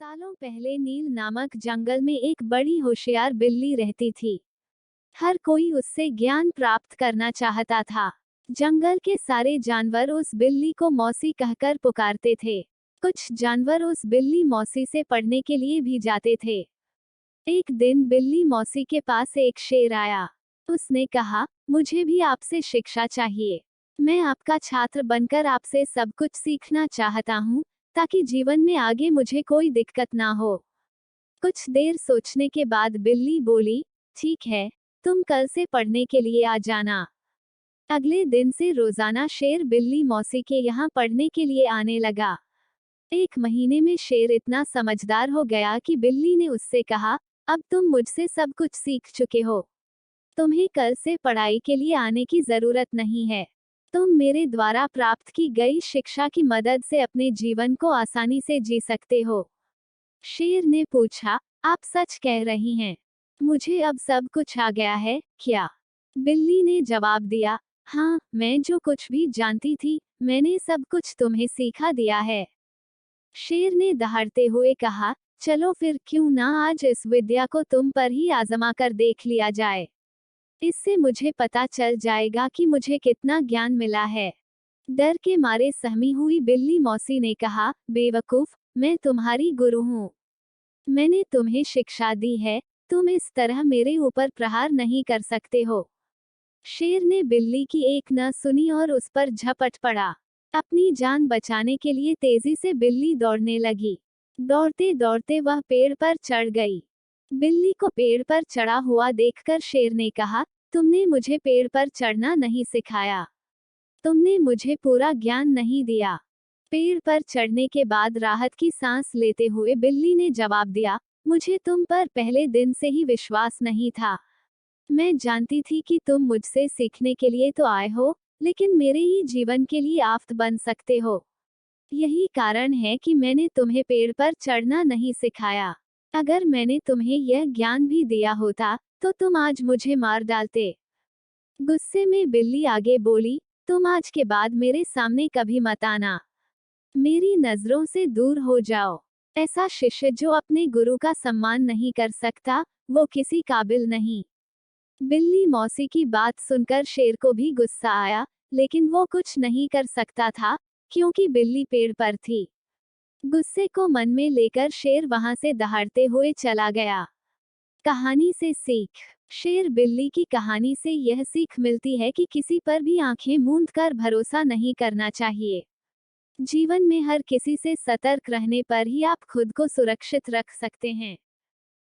सालों पहले नील नामक जंगल में एक बड़ी होशियार बिल्ली रहती थी। हर कोई उससे ज्ञान प्राप्त करना चाहता था। जंगल के सारे जानवर उस बिल्ली को मौसी कहकर पुकारते थे। कुछ जानवर उस बिल्ली मौसी से पढ़ने के लिए भी जाते थे। एक दिन बिल्ली मौसी के पास एक शेर आया। उसने कहा, मुझे भी आपसे शिक्षा चाहिए। मैं आपका छात्र बनकर आपसे सब कुछ सीखना चाहता हूँ, ताकि जीवन में आगे मुझे कोई दिक्कत ना हो। कुछ देर सोचने के बाद बिल्ली बोली, ठीक है, तुम कल से पढ़ने के लिए आ जाना। अगले दिन से रोजाना शेर बिल्ली मौसी के यहाँ पढ़ने के लिए आने लगा। एक महीने में शेर इतना समझदार हो गया कि बिल्ली ने उससे कहा, अब तुम मुझसे सब कुछ सीख चुके हो। तुम्हें कल से पढ़ाई के लिए आने की जरूरत नहीं है। तुम मेरे द्वारा प्राप्त की गई शिक्षा की मदद से अपने जीवन को आसानी से जी सकते हो। शेर ने पूछा, आप सच कह रही हैं? मुझे अब सब कुछ आ गया है, क्या? बिल्ली ने जवाब दिया, हाँ, मैं जो कुछ भी जानती थी, मैंने सब कुछ तुम्हें सिखा दिया है। शेर ने दहाड़ते हुए कहा, चलो फिर क्यों ना आज इस विद्या को तुम पर ही आजमा कर देख लिया जाए। इससे मुझे पता चल जाएगा कि मुझे कितना ज्ञान मिला है। डर के मारे सहमी हुई बिल्ली मौसी ने कहा, बेवकूफ, मैं तुम्हारी गुरु हूँ। मैंने तुम्हें शिक्षा दी है, तुम इस तरह मेरे ऊपर प्रहार नहीं कर सकते हो। शेर ने बिल्ली की एक न सुनी और उस पर झपट पड़ा। अपनी जान बचाने के लिए तेजी से बिल्ली दौड़ने लगी। दौड़ते दौड़ते वह पेड़ पर चढ़ गई। बिल्ली को पेड़ पर चढ़ा हुआ देखकर शेर ने कहा, तुमने मुझे पेड़ पर चढ़ना नहीं सिखाया। तुमने मुझे पूरा ज्ञान नहीं दिया। पेड़ पर चढ़ने के बाद राहत की सांस लेते हुए बिल्ली ने जवाब दिया, मुझे तुम पर पहले दिन से ही विश्वास नहीं था। मैं जानती थी कि तुम मुझसे सीखने के लिए तो आए हो, लेकिन मेरे ही जीवन के लिए आफत बन सकते हो। यही कारण है कि मैंने तुम्हें पेड़ पर चढ़ना नहीं सिखाया। अगर मैंने तुम्हें यह ज्ञान भी दिया होता, तो तुम आज मुझे मार डालते। गुस्से में बिल्ली आगे बोली, तुम आज के बाद मेरे सामने कभी मत आना। मेरी नजरों से दूर हो जाओ। ऐसा शिष्य जो अपने गुरु का सम्मान नहीं कर सकता, वो किसी काबिल नहीं। बिल्ली मौसी की बात सुनकर शेर को भी गुस्सा आया, लेकिन वो कुछ नहीं कर सकता था, क्योंकि बिल्ली पेड़ पर थी। गुस्से को मन में लेकर शेर वहां से दहाड़ते हुए चला गया। कहानी से सीख। शेर बिल्ली की कहानी से यह सीख मिलती है कि किसी पर भी आंखें मूंद कर भरोसा नहीं करना चाहिए। जीवन में हर किसी से सतर्क रहने पर ही आप खुद को सुरक्षित रख सकते हैं।